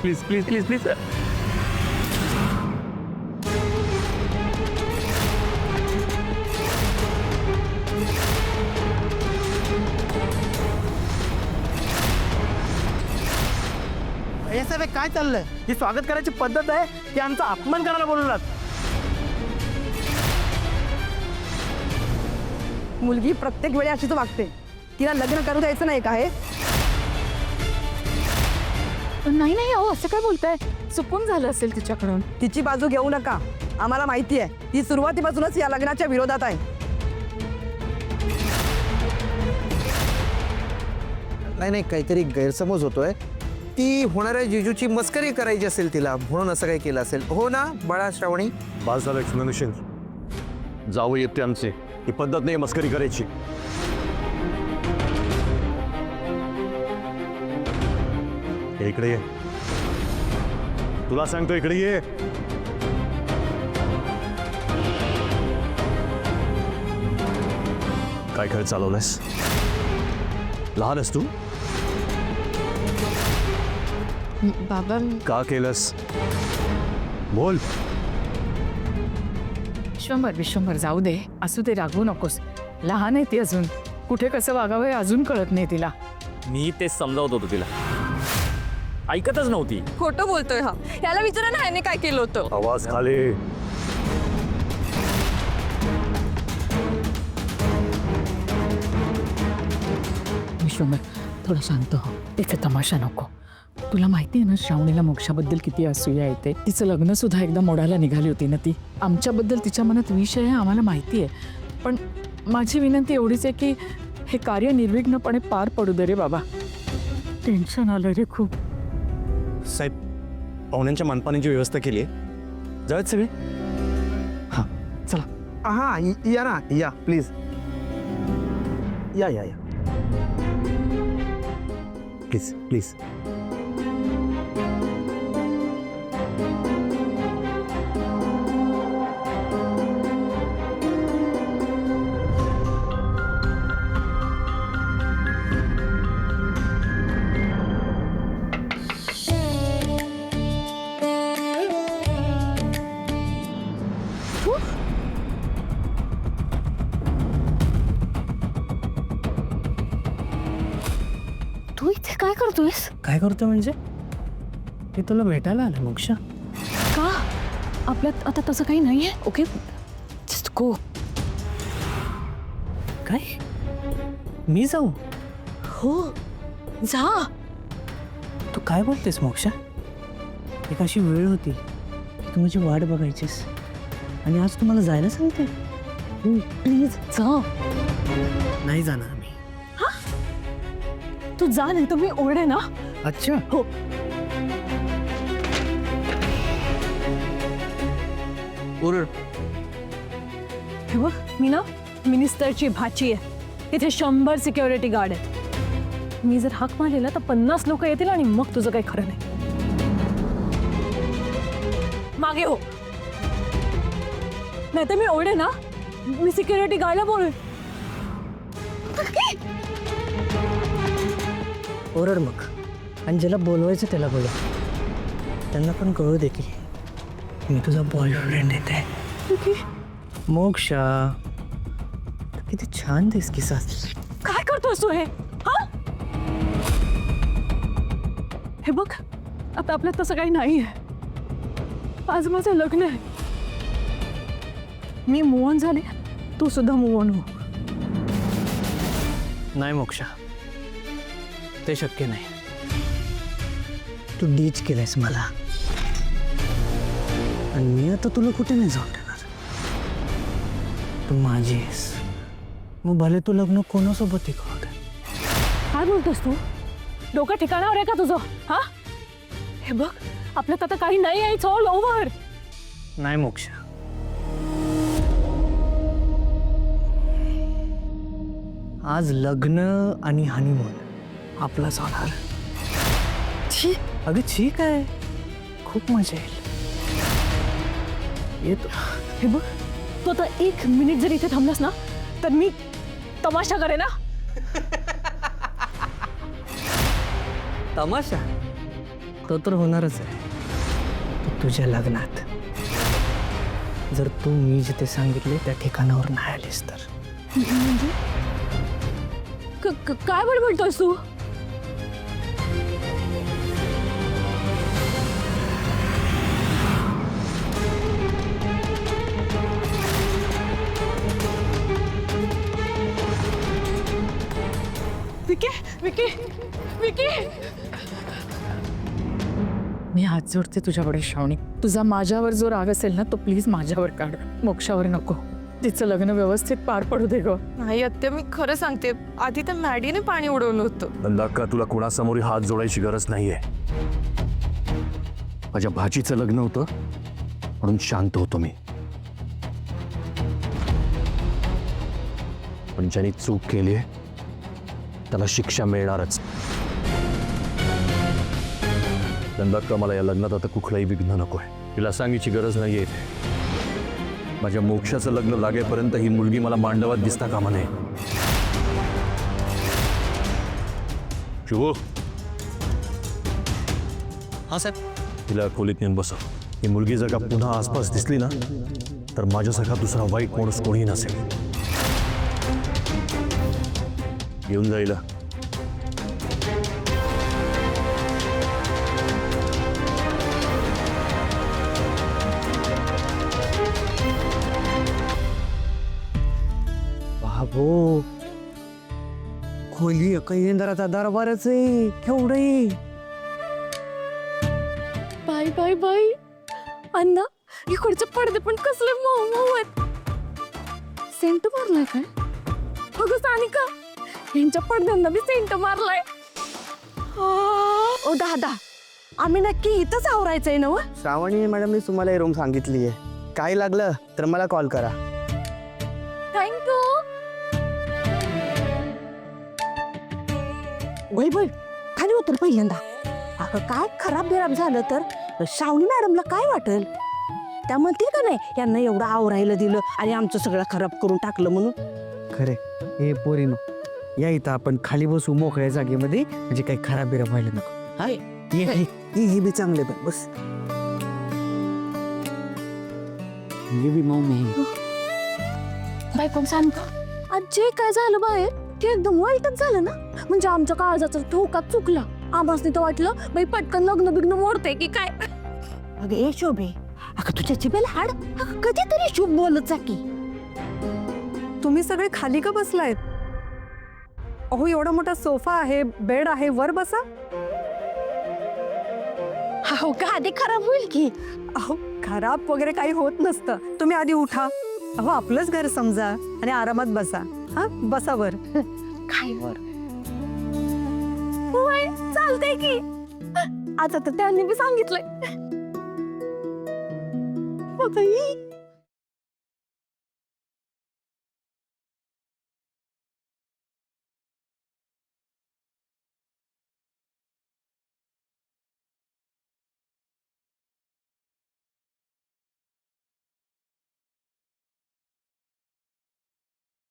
Please please please please. हे साहेब काय चाललंय? ही स्वागत करायची पद्धत आहे की आमचा अपमान करायला बोलवलात? मुलगी प्रत्येक वेळी अशीच वागते. तिला लग्न करू द्यायचं नाही का? हे नाही नाही अहो असं काय बोलताय? चुकून झालं असेल तिच्याकडून. तिची बाजू घेऊ नका. आम्हाला माहिती आहे ती सुरुवातीपासूनच या लग्नाच्या विरोधात आहे. नाही काहीतरी गैरसमज होतोय. ती होणाऱ्या जिजूची मस्करी करायची असेल तिला, म्हणून असं काही केलं असेल. हो ना बाळा श्रावणी? बस झालं एक्सप्लेनेशन. जावं येते आमचे. ही पद्धत नाही मस्करी करायची. इकडे ये. तुला सांगतो इकडे ये. काय खेळ चालवलायस? लहान आहेस तू? बाबा का केलंस? बोल. विश्वंभर जाऊ दे. असू दे, रागवू नकोस. लहान आहे ती अजून. कुठे कसं वागावं हे अजून कळत नाही तिला. मी तेच समजावत होतो तिला. ऐकतच नव्हती. खोटं बोलतोय हा. याला विचारा ना ह्याने काय केलं होतं. आवाज खाली. विश्वंभर थोडं शांत हो. इथे तमाशा नको. तुला माहिती आहे ना श्रावणीला मोक्षाबद्दल किती असूया येते. तिचं लग्न सुद्धा एकदा मोडायला निघाली होती ना ती. आमच्याबद्दल तिच्या मनात विष आहे आम्हाला माहिती आहे. पण माझी विनंती एवढीच आहे की हे कार्य निर्विघ्नपणे पार पडू दे रे बाबा. टेन्शन आलं रे खूप. साहेब पाहुण्यांच्या मानपाण्याची व्यवस्था केली आहे. जाऊयात सगळे? हां चला. हा या ना, या प्लीज या या या प्लीज प्लीज. तू इथे काय करतोयस? काय करतो म्हणजे? ते तुला भेटायला आलं मोक्षा. का? आपल्यात आता तसं काही नाहीये. Okay just go. काय? मी जाऊ? हो जा. तू काय बोलतेस मोक्षा? एक अशी वेळ होती की तू माझी वाट बघायचीस आणि आज तू मला जायला सांगते? प्लीज जा. नाही जाणार मी. तू जा नाही तर मी ओरडे ना. अच्छा. हो. ओरड. हे बघ मी ना मिनिस्टरची भाची आहे. इथे 100 सिक्युरिटी गार्ड आहेत. मी जर हाक मारलेला तर 50 लोक येतील आणि मग तुझं काही खरं नाही. मागे हो. नाही तर मी ओरडे ना. मी सिक्युरिटी गार्डला बोलू. ओरड मग. आणि ज्याला बोलवायचं त्याला बोलव. त्यांना पण कळू दे की मी तुझा बॉयफ्रेंड येते. मोक्षा किती छान दिसकीस. काय करतोस तू हे? हा? हे बघ आता आपल्यात तसं काही नाहीये. आज माझं लग्न आहे. मी मूव ऑन झाले. तू सुद्धा मूव ऑन हो. नाही मोक्षा, ते शक्य नाही. तू डीच केलंयस मला आणि मी आता तुला कुठे नाही जाऊन देणार. तू माझी आहेस. मग भले तू लग्न कोणासोबत होऊ दे. काय बोलतोस तू? डोकं ठिकाणावर आहे का तुझं? हा हे बघ आपल्यात आता काही नाही आहे. It's all over. नाही मोक्षा, आज लग्न आणि हनीमून आपलाच होणार. छी अगं ठीक आहे, खूप मजा येईल. येतो. हे बघ तू आता 1 मिनिट जर इथे थांबलास ना तर मी तमाशा करे ना. तमाशा? तो तर होणारच आहे. पण तुझ्या लग्नात जर तू मी जिथे सांगितले त्या ठिकाणावर नाही आलीस तर काय बडबडतोयस तू? विकी विकी विकी मी हात जोडते तुझ्याकडे श्रावणी. तुझा माझ्यावर जो राग असेल ना तो प्लीज माझ्यावर काढ, मोक्षावर नको. तिचं लग्न व्यवस्थित पार पडू दे ग. नाही आत्या, मी खरं सांगते, आधी तर मॅडीने पाणी उडवलं होतं. नंदाक्का, तुला कोणासमोर हात जोडायची गरज नाहीये. माझ्या भाचीचं लग्न होतं म्हणून शांत होतो मी. पण ज्यांनी चूक केली त्याला शिक्षा मिळणारच. नंदाक्का, मला या लग्नात आता कुठलाही विघ्न नकोय. तिला सांगायची गरज नाहीये. माझ्या मोक्षाचं लग्न लागेपर्यंत ही मुलगी मला मांडवात दिसता कामा नये. शुभो, हा साहेब. तिला खोलीत नेऊन बसव. ही मुलगी जर का पुन्हा आसपास दिसली ना तर माझ्यासारखा दुसरा वाईट माणूस कोणीही नसेल. घेऊन जाईल. बाबो, खोली कैंदराचा दरबारच आहे. केवढे बाय बाय बाय. अण्णा, इकडचे पडदे पण कसले मऊ मऊ आहेत. सेंट मारलाय काय? अगं सानिका, यांच्या पडद्यांना बी सेंट मारलाय. ओ दादा, आम्ही नक्की इथंच आवरायचंय ना? श्रावणी मॅडमने तुम्हाला रूम सांगितली आहे. काय लागलं तर मला कॉल करा. थँक्यू. वैभव, खाली उतर पहिल्यांदा. अगं काय खराब बिराब झालं तर श्रावणी मॅडमला काय वाटेल? त्या म्हणतील का नाही यांना एवढं आवरायला दिलं आणि आमचं सगळं खराब करून टाकलं म्हणून. खरे हे पोरीनो, या इथं आपण खाली बसू मोकळ्या जागेमध्ये, म्हणजे काही खराब बिराब व्हायला नको. हाय, हे बी चांगले पण बस. हे बी मऊ मी. बायको सानिका, आज जे काय झालं बाहेर ते एकदम वाईटच झालं ना. म्हणजे आमच्या काळजाचा ठोका चुकला. आम्हाला तर वाटलं बाई पटकन लग्न बिग्न मोडते की काय. अगं ए शोभे, अगं तुझ्या जिभेला हाड. अगं कधीतरी शुभ बोलत जा की. तुम्ही सगळे खाली का बसलायत? अहो, एवढा मोठा सोफा आहे, बेड आहे, वर बसा. हो का, आधी खराब होईल की. अहो, खराब वगैरे काही होत नसतं. तुम्ही आधी उठा. अहो, आपलंच घर समजा आणि आरामात बसा. हा, बसा वर. काय वर? होय, चालतंय की. आता तर त्यांनी बी सांगितलंय. बाई,